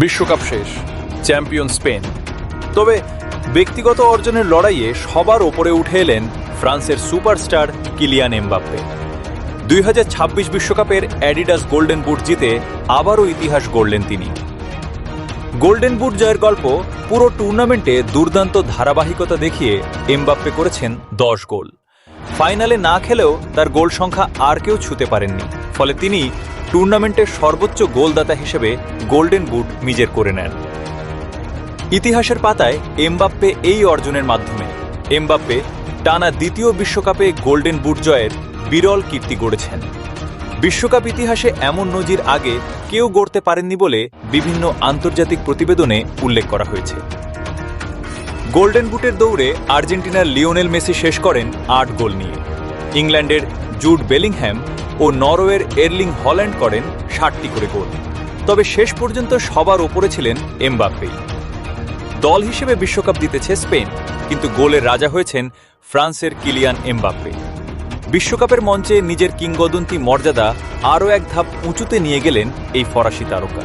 বিশ্বকাপ শেষ, champion Spain. তবে ব্যক্তিগত অর্জনের লড়াইয়ে সবার ওপরে উঠে এলেন ফ্রান্সের সুপারস্টার কিলিয়ান এমবাপ্পে। 2026 বিশ্বকাপের অ্যাডিডাস গোল্ডেন বুট জিতে আবারও ইতিহাস গড়লেন তিনি। গোল্ডেন বুট জয়ের গল্প পুরো টুর্নামেন্টে দুর্দান্ত ধারাবাহিকতা দেখিয়ে এমবাপ্পে করেছেন 10 গোল। ফাইনালে না খেলেও তার গোল সংখ্যা আর কেউ ছুঁতে পারেননি, ফলে তিনি টুর্নামেন্টের সর্বোচ্চ গোলদাতা হিসেবে গোল্ডেন বুট নিজের করে নেন। ইতিহাসের পাতায় এমবাপ্পে এই অর্জনের মাধ্যমে এমবাপ্পে টানা দ্বিতীয় বিশ্বকাপে গোল্ডেন বুট জয়ের বিরল কীর্তি গড়েছেন। বিশ্বকাপ ইতিহাসে এমন নজির আগে কেউ গড়তে পারেননি বলে বিভিন্ন আন্তর্জাতিক প্রতিবেদনে উল্লেখ করা হয়েছে। গোল্ডেন বুটের দৌড়ে আর্জেন্টিনার লিওনেল মেসি শেষ করেন 8 গোল নিয়ে। ইংল্যান্ডের জুড বেলিংহ্যাম ও নরওয়ের এর্লিং হল্যান্ড করেন 60টি করে গোল। তবে শেষ পর্যন্ত সবার ওপরে ছিলেন এমবাপ্পেই। দল হিসেবে বিশ্বকাপ জিতেছে স্পেন, কিন্তু গোলের রাজা হয়েছেন ফ্রান্সের কিলিয়ান এমবাপ্পে। বিশ্বকাপের মঞ্চে নিজের কিংবদন্তি মর্যাদা আরও এক ধাপ উঁচুতে নিয়ে গেলেন এই ফরাসি তারকা।